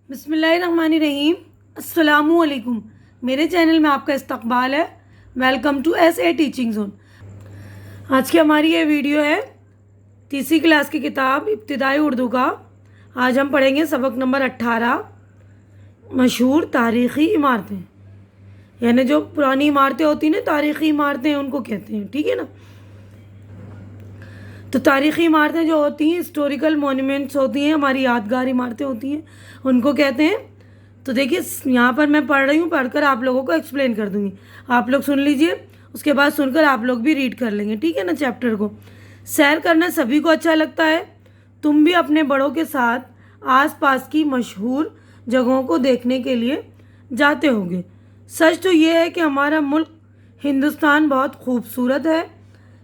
بسم اللہ الرحمن الرحیم۔ السلام علیکم، میرے چینل میں آپ کا استقبال ہے۔ Welcome to S A teaching zone. آج کی ہماری یہ ویڈیو ہے تیسری کلاس کی کتاب ابتدائی اردو کا۔ آج ہم پڑھیں گے سبق نمبر 18، مشہور تاریخی عمارتیں، یعنی جو پرانی عمارتیں ہوتی ہیں نا، تاریخی عمارتیں ان کو کہتے ہیں، ٹھیک ہے نا۔ تو تاریخی عمارتیں جو ہوتی ہیں ہسٹوریکل مونیومنٹس ہوتی ہیں، ہماری یادگار عمارتیں ہوتی ہیں، ان کو کہتے ہیں۔ تو دیکھیے یہاں پر میں پڑھ رہی ہوں، پڑھ کر آپ لوگوں کو ایکسپلین کر دوں گی، آپ لوگ سن لیجئے، اس کے بعد سن کر آپ لوگ بھی ریڈ کر لیں گے، ٹھیک ہے نا چیپٹر کو۔ سیر کرنا سبھی کو اچھا لگتا ہے، تم بھی اپنے بڑوں کے ساتھ آس پاس کی مشہور جگہوں کو دیکھنے کے لیے جاتے ہوں گے۔ سچ تو یہ ہے کہ ہمارا ملک ہندوستان بہت خوبصورت ہے،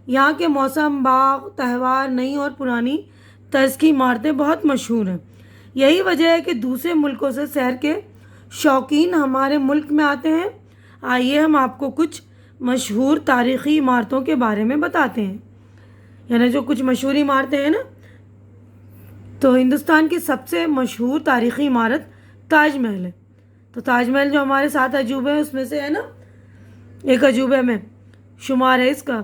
یہاں کے موسم، باغ، تہوار، نئی اور پرانی طرز کی عمارتیں بہت مشہور ہیں۔ یہی وجہ ہے کہ دوسرے ملکوں سے سیر کے شوقین ہمارے ملک میں آتے ہیں۔ آئیے ہم آپ کو کچھ مشہور تاریخی عمارتوں کے بارے میں بتاتے ہیں، یعنی جو کچھ مشہور عمارتیں ہیں نا۔ تو ہندوستان کی سب سے مشہور تاریخی عمارت تاج محل ہے۔ تو تاج محل جو ہمارے 7 عجوبے ہیں اس میں سے ہے نا، ایک عجوبے میں شمار ہے اس کا۔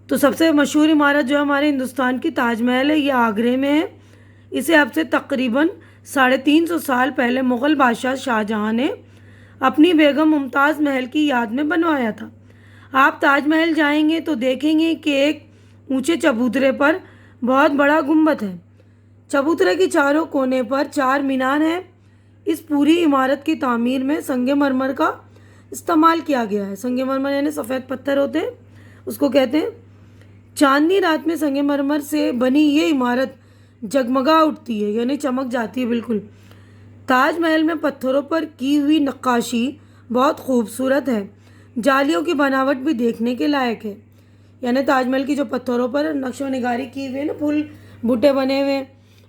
تو سب سے مشہور عمارت جو ہمارے ہندوستان کی تاج محل ہے، یہ آگرے میں ہے۔ اسے اب سے تقریباً 350 سال پہلے مغل بادشاہ شاہ جہاں نے اپنی بیگم ممتاز محل کی یاد میں بنوایا تھا۔ آپ تاج محل جائیں گے تو دیکھیں گے کہ ایک اونچے چبوترے پر بہت بڑا گنبد ہے۔ چبوترے کی چاروں کونے پر 4 مینار ہیں۔ اس پوری عمارت کی تعمیر میں سنگ مرمر کا استعمال کیا گیا ہے۔ سنگ مرمر یعنی سفید پتھر ہوتے ہیں، اس کو کہتے ہیں۔ چاندنی رات میں سنگ مرمر سے بنی یہ عمارت جگمگا اٹھتی ہے، یعنی چمک جاتی ہے بالکل۔ تاج محل میں پتھروں پر کی ہوئی نقاشی بہت خوبصورت ہے، جالیوں کی بناوٹ بھی دیکھنے کے لائق ہے۔ یعنی تاج محل کی جو پتھروں پر نقش و نگاری کی ہوئی ہے نا، پھول بوٹے بنے ہوئے۔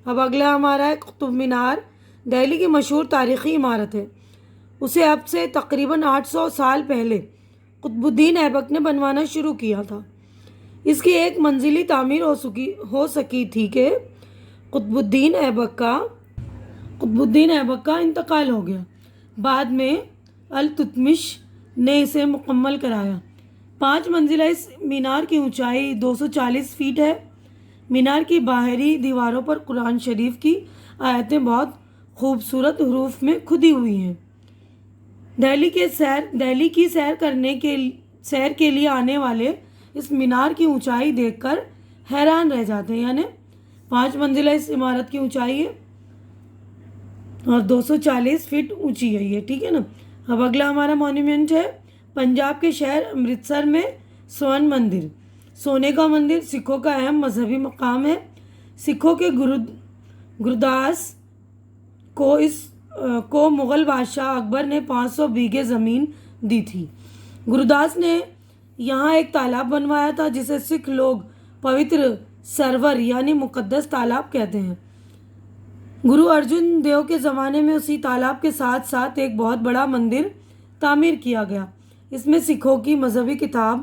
اب اگلا ہمارا ہے قطب مینار، دہلی کی مشہور تاریخی عمارت ہے۔ اسے اب سے تقریباً 800 سال پہلے قطب الدین ایبک نے بنوانا شروع کیا تھا۔ اس کی ایک منزلی تعمیر ہو سکی تھی کہ قطب الدین ایبک کا انتقال ہو گیا۔ بعد میں التتمش نے اسے مکمل کرایا۔ 5 منزلہ اس مینار کی اونچائی 240 فیٹ ہے۔ مینار کی باہری دیواروں پر قرآن شریف کی آیتیں بہت خوبصورت حروف میں کھدی ہوئی ہیں۔ دہلی کی سیر کے لیے آنے والے اس مینار کی اونچائی دیکھ کر حیران رہ جاتے ہیں۔ یعنی 5 منزلہ اس عمارت کی اونچائی ہے اور 240 فٹ اونچی ہے یہ، ٹھیک ہے نا۔ اب اگلا ہمارا مونیومنٹ ہے پنجاب کے شہر امرتسر میں سورن مندر۔ سونے کا مندر سکھوں کا اہم مذہبی مقام ہے۔ سکھوں کے گرداس کو مغل بادشاہ اکبر نے 500 بیگھے زمین دی تھی۔ گرداس نے یہاں ایک تالاب بنوایا تھا جسے سکھ لوگ پوتر سرور یعنی مقدس تالاب کہتے ہیں۔ گرو ارجن دیو کے زمانے میں اسی تالاب کے ساتھ ساتھ ایک بہت بڑا مندر تعمیر کیا گیا۔ اس میں سکھوں کی مذہبی کتاب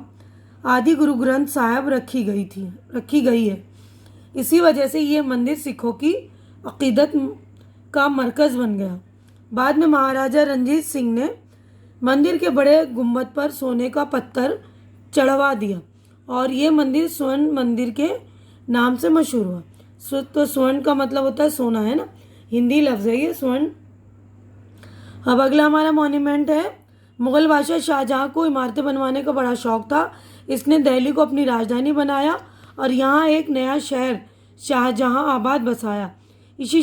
آدی گرو گرنتھ صاحب رکھی گئی ہے۔ اسی وجہ سے یہ مندر سکھوں کی عقیدت کا مرکز بن گیا۔ بعد میں مہاراجہ رنجیت سنگھ نے مندر کے بڑے گنبد پر سونے کا پتھر چڑھوا دیا اور یہ مندر سورن مندر کے نام سے مشہور ہوا۔ تو سورن کا مطلب ہوتا ہے سونا، ہے نا، ہندی لفظ ہے یہ سورن۔ اب اگلا ہمارا مونیومنٹ ہے مغل بادشاہ شاہ جہاں کو عمارتیں بنوانے کا بڑا شوق تھا۔ اس نے دہلی کو اپنی راجدھانی بنایا اور یہاں ایک نیا شہر شاہ جہاں آباد بسایا۔ اسی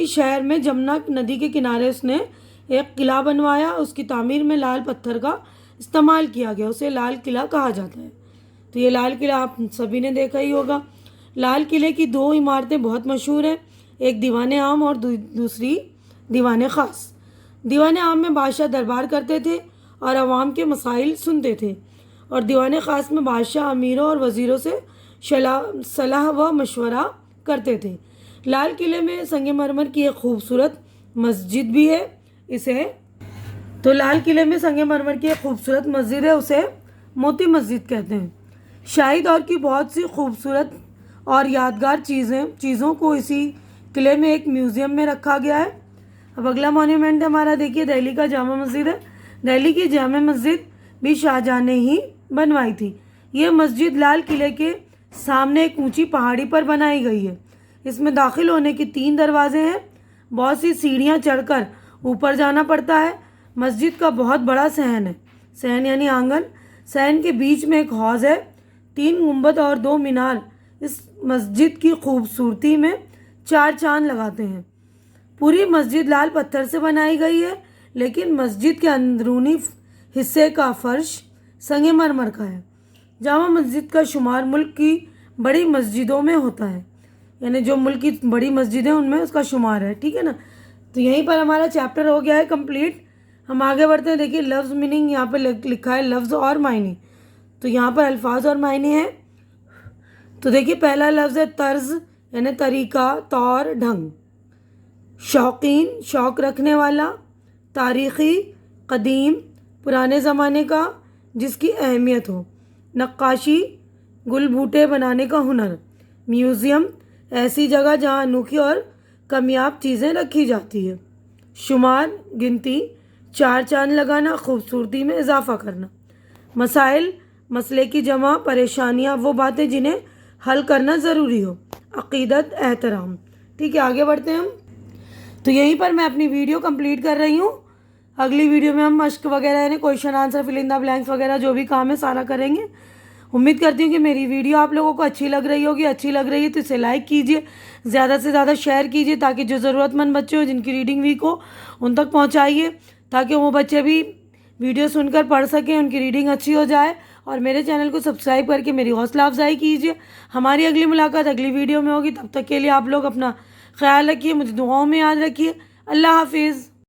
شہر میں جمنا ندی کے کنارے اس نے ایک قلعہ بنوایا۔ اس کی تعمیر میں لال پتھر کا استعمال کیا گیا، اسے لال قلعہ کہا جاتا ہے۔ تو یہ لال قلعہ آپ سبھی نے دیکھا ہی ہوگا۔ لال قلعے کی 2 عمارتیں بہت مشہور ہیں، ایک دیوان عام اور دوسری دیوان خاص۔ دیوان عام میں بادشاہ دربار کرتے تھے اور عوام کے مسائل سنتے تھے، اور دیوان خاص میں بادشاہ امیروں اور وزیروں سے صلاح و مشورہ کرتے تھے۔ لال قلعے میں سنگ مرمر کی ایک خوبصورت مسجد بھی ہے، لال قلعے میں سنگ مرمر کی ایک خوبصورت مسجد ہے، اسے موتی مسجد کہتے ہیں۔ شاہی دور کی بہت سی خوبصورت اور یادگار چیزوں کو اسی قلعے میں ایک میوزیم میں رکھا گیا ہے۔ اب اگلا مونیومنٹ ہمارا دیکھیے دہلی کا جامع مسجد ہے۔ دہلی کی جامع مسجد بھی شاہجہاں نے ہی بنوائی تھی۔ یہ مسجد لال قلعے کے سامنے ایک اونچی پہاڑی پر بنائی گئی ہے۔ اس میں داخل ہونے کی 3 دروازے ہیں، بہت سی سیڑھیاں چڑھ کر اوپر جانا پڑتا ہے۔ مسجد کا بہت بڑا صحن ہے، صحن یعنی آنگن، صحن کے بیچ میں ایک حوض ہے، 3 گنبد اور 2 مینار اس مسجد کی خوبصورتی میں 4 چاند لگاتے ہیں۔ پوری مسجد لال پتھر سے بنائی گئی ہے، لیکن مسجد کے اندرونی حصے کا فرش سنگ مرمر کا ہے۔ جامع مسجد کا شمار ملک کی بڑی مسجدوں میں ہوتا ہے، یعنی جو ملک کی بڑی مسجدیں ان میں اس کا شمار ہے، ٹھیک ہے نا۔ تو یہیں پر ہمارا چیپٹر ہو گیا ہے کمپلیٹ۔ ہم آگے بڑھتے ہیں۔ دیکھیے لفظ میننگ یہاں پہ لکھا ہے لفظ اور معنی، تو یہاں پر الفاظ اور معنی ہیں۔ تو دیکھیے پہلا لفظ ہے طرز یعنی طریقہ، طور، ڈھنگ۔ شوقین شوق رکھنے والا، تاریخی قدیم پرانے زمانے کا جس کی اہمیت ہو، نقاشی گل بوٹے بنانے کا ہنر، میوزیم ایسی جگہ جہاں انوکھی اور کامیاب چیزیں رکھی جاتی ہے، شمار گنتی 4 چاند لگانا خوبصورتی میں اضافہ کرنا، مسائل مسئلے کی جمع پریشانیاں وہ باتیں جنہیں حل کرنا ضروری ہو، عقیدت احترام۔ ٹھیک ہے آگے بڑھتے ہیں ہم۔ تو یہیں پر میں اپنی ویڈیو کمپلیٹ کر رہی ہوں۔ اگلی ویڈیو میں ہم مشق وغیرہ یعنی کویشچن آنسر فل ان دا بلینکس وغیرہ جو بھی کام ہے سارا کریں گے۔ امید کرتی ہوں کہ میری ویڈیو آپ لوگوں کو اچھی لگ رہی ہوگی۔ اچھی لگ رہی ہے تو اسے لائک کیجیے، زیادہ سے زیادہ شیئر کیجیے تاکہ جو ضرورت مند بچے ہوں جن کی ریڈنگ ویک ہو ان تک پہنچائیے، تاکہ وہ بچے بھی ویڈیو سن کر پڑھ سکیں، ان کی ریڈنگ اچھی ہو جائے۔ اور میرے چینل کو سبسکرائب کر کے میری حوصلہ افزائی کیجیے۔ ہماری اگلی ملاقات اگلی ویڈیو میں ہوگی، تب تک کے لیے آپ لوگ اپنا خیال رکھیے، مجھے دعاؤں میں یاد رکھیے۔ اللہ حافظ۔